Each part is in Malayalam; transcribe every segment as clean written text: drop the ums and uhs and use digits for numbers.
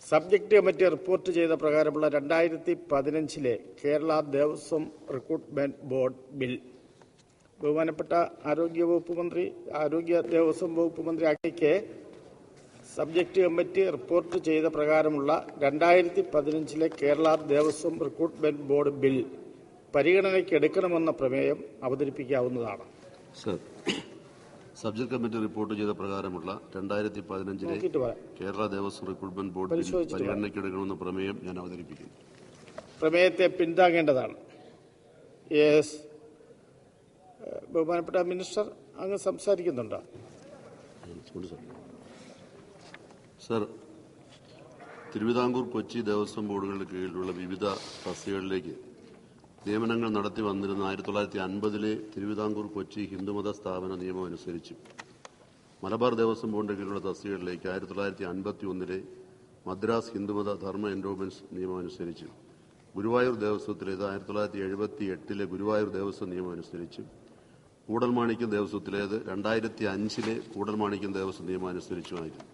സബ്ജക്ട് കമ്മിറ്റി റിപ്പോർട്ട് ചെയ്ത പ്രകാരമുള്ള 2015 Kerala Devaswom recruitment board bill ബഹുമാനപ്പെട്ട ആരോഗ്യ ദേവസ്വം വകുപ്പ് മന്ത്രി അങ്ങേക്ക് സബ്ജക്ട് കമ്മിറ്റി റിപ്പോർട്ട് ചെയ്ത പ്രകാരമുള്ള 2015 Kerala Devaswom recruitment board bill പരിഗണനയ്ക്ക് എടുക്കണമെന്ന പ്രമേയം അവതരിപ്പിക്കാവുന്നതാണ്. സർ, സബ്ജക്ട് കമ്മിറ്റി റിപ്പോർട്ട് ചെയ്ത പ്രകാരമുള്ള 2015 Kerala Devaswom recruitment board bill പരിഗണനയ്ക്ക് എടുക്കണമെന്ന പ്രമേയം ഞാൻ അവതരിപ്പിക്കുന്നു. പ്രമേയത്തെ പിന്താങ്ങേണ്ടതാണ്. യെസ്. ബഹുമാനപ്പെട്ട മിനിസ്റ്റർ അങ്ങ് സംസാരിക്കുന്നുണ്ടോ? സർ, തിരുവിതാംകൂർ കൊച്ചി ദേവസ്വം ബോർഡുകളുടെ കീഴിലുള്ള വിവിധ തസ്തികകളിലേക്ക് നിയമനങ്ങൾ നടത്തി വന്നിരുന്ന 1950 തിരുവിതാംകൂർ കൊച്ചി ഹിന്ദുമത സ്ഥാപന നിയമം അനുസരിച്ച് മലബാർ ദേവസ്വം ബോർഡിന്റെ കീഴിലുള്ള തസ്തികകളിലേക്ക് 1951 മദ്രാസ് ഹിന്ദുമത ധർമ്മ എൻഡോമെന്റ്സ് നിയമം അനുസരിച്ച് ഗുരുവായൂർ ദേവസ്വത്തിലേത് 1978 ഗുരുവായൂർ ദേവസ്വം നിയമം അനുസരിച്ച് കൂടൽമാണിക്യം ദേവസ്വത്തിലേത് 2005 കൂടൽമാണിക്യം ദേവസ്വം നിയമം അനുസരിച്ചുമായിരുന്നു.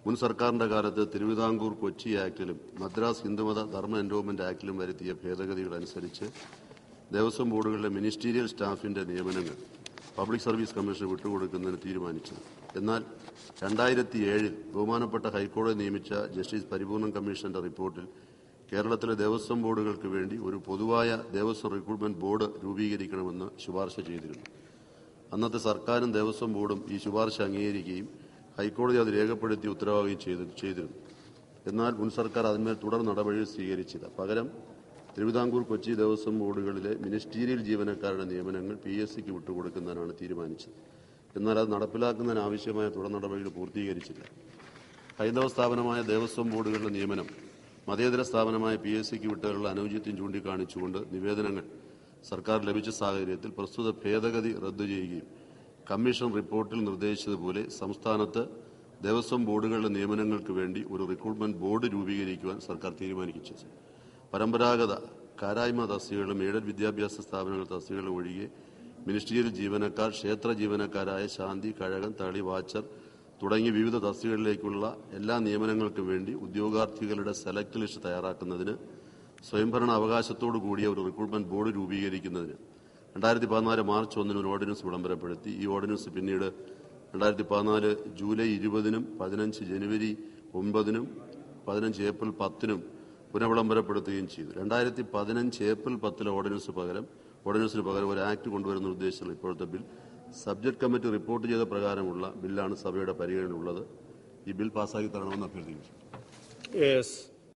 മുൻ സർക്കാരിന്റെ കാലത്ത് തിരുവിതാംകൂർ കൊച്ചി ആക്ടിലും മദ്രാസ് ഹിന്ദുമത ധർമ്മ എൻഡോമെന്റ് ആക്ടിലും വരുത്തിയ ഭേദഗതികളനുസരിച്ച് ദേവസ്വം ബോർഡുകളിലെ മിനിസ്റ്റീരിയൽ സ്റ്റാഫിന്റെ നിയമനങ്ങൾ പബ്ലിക് സർവീസ് കമ്മീഷന് വിട്ടുകൊടുക്കുന്നതിന് തീരുമാനിച്ചത്. എന്നാൽ 2007 ബഹുമാനപ്പെട്ട ഹൈക്കോടതി നിയമിച്ച ജസ്റ്റിസ് പരിപൂർണൻ കമ്മീഷന്റെ റിപ്പോർട്ടിൽ കേരളത്തിലെ ദേവസ്വം ബോർഡുകൾക്ക് വേണ്ടി ഒരു പൊതുവായ ദേവസ്വം റിക്രൂട്ട്മെന്റ് ബോർഡ് രൂപീകരിക്കണമെന്ന് ശുപാർശ ചെയ്തിരുന്നു. അന്നത്തെ സർക്കാരും ദേവസ്വം ബോർഡും ഈ ശുപാർശ അംഗീകരിക്കുകയും ഹൈക്കോടതി അത് രേഖപ്പെടുത്തി ഉത്തരവാകുകയും ചെയ്തിരുന്നു. എന്നാൽ മുൻ സർക്കാർ അതിന്മേൽ തുടർ നടപടികൾ സ്വീകരിച്ചില്ല. പകരം തിരുവിതാംകൂർ കൊച്ചി ദേവസ്വം ബോർഡുകളിലെ മിനിസ്റ്റീരിയൽ ജീവനക്കാരുടെ നിയമനങ്ങൾ PSCക്ക് വിട്ടുകൊടുക്കുന്നതിനാണ് തീരുമാനിച്ചത്. എന്നാൽ അത് നടപ്പിലാക്കുന്നതിനാവശ്യമായ തുടർ നടപടികൾ പൂർത്തീകരിച്ചില്ല. ഹൈന്ദവ സ്ഥാപനമായ ദേവസ്വം ബോർഡുകളുടെ നിയമനം മതേതര സ്ഥാപനമായ PSCക്ക് വിട്ടതിലുള്ള അനൌചിത്യം ചൂണ്ടിക്കാണിച്ചുകൊണ്ട് നിവേദനങ്ങൾ സർക്കാർ ലഭിച്ച സാഹചര്യത്തിൽ പ്രസ്തുത ഭേദഗതി റദ്ദു ചെയ്യുകയും കമ്മീഷൻ റിപ്പോർട്ടിൽ നിർദ്ദേശിച്ചതുപോലെ സംസ്ഥാനത്ത് ദേവസ്വം ബോർഡുകളുടെ നിയമനങ്ങൾക്ക് വേണ്ടി ഒരു റിക്രൂട്ട്മെന്റ് ബോർഡ് രൂപീകരിക്കുവാൻ സർക്കാർ തീരുമാനിച്ചു. പരമ്പരാഗത കാരായ്മ തസ്തികകളും എയ്ഡഡ് വിദ്യാഭ്യാസ സ്ഥാപനങ്ങൾ തസ്തികകളും ഒഴികെ മിനിസ്റ്റീരിയൽ ജീവനക്കാർ, ക്ഷേത്ര ജീവനക്കാരായ ശാന്തി, കഴകൻ, തളി, വാച്ചർ തുടങ്ങിയ വിവിധ തസ്തികകളിലേക്കുള്ള എല്ലാ നിയമനങ്ങൾക്കും വേണ്ടി ഉദ്യോഗാർത്ഥികളുടെ സെലക്ട് ലിസ്റ്റ് തയ്യാറാക്കുന്നതിന് സ്വയംഭരണ അവകാശത്തോടു കൂടിയ ഒരു റിക്രൂട്ട്മെന്റ് ബോർഡ് രൂപീകരിക്കുന്നതിന് 2014 മാർച്ച് 1 ഒരു ഓർഡിനൻസ് വിളംബരപ്പെടുത്തി. ഈ ഓർഡിനൻസ് പിന്നീട് 2014 ജൂലൈ 20 15 ജനുവരി 9 15 ഏപ്രിൽ 10 പുനഃവിളംബരപ്പെടുത്തുകയും ചെയ്തു. 2015 ഏപ്രിൽ 10 ഓർഡിനൻസിന് പകരം ഒരു ആക്ട് കൊണ്ടുവരുന്ന ഉദ്ദേശിച്ചുള്ള ഇപ്പോഴത്തെ ബിൽ സബ്ജക്ട് കമ്മിറ്റി റിപ്പോർട്ട് ചെയ്ത പ്രകാരമുള്ള ബില്ലാണ് സഭയുടെ പരിഗണനയുള്ളത്. ഈ ബിൽ പാസ്സാക്കി തരണമെന്ന് അഭ്യർത്ഥിക്കുന്നു.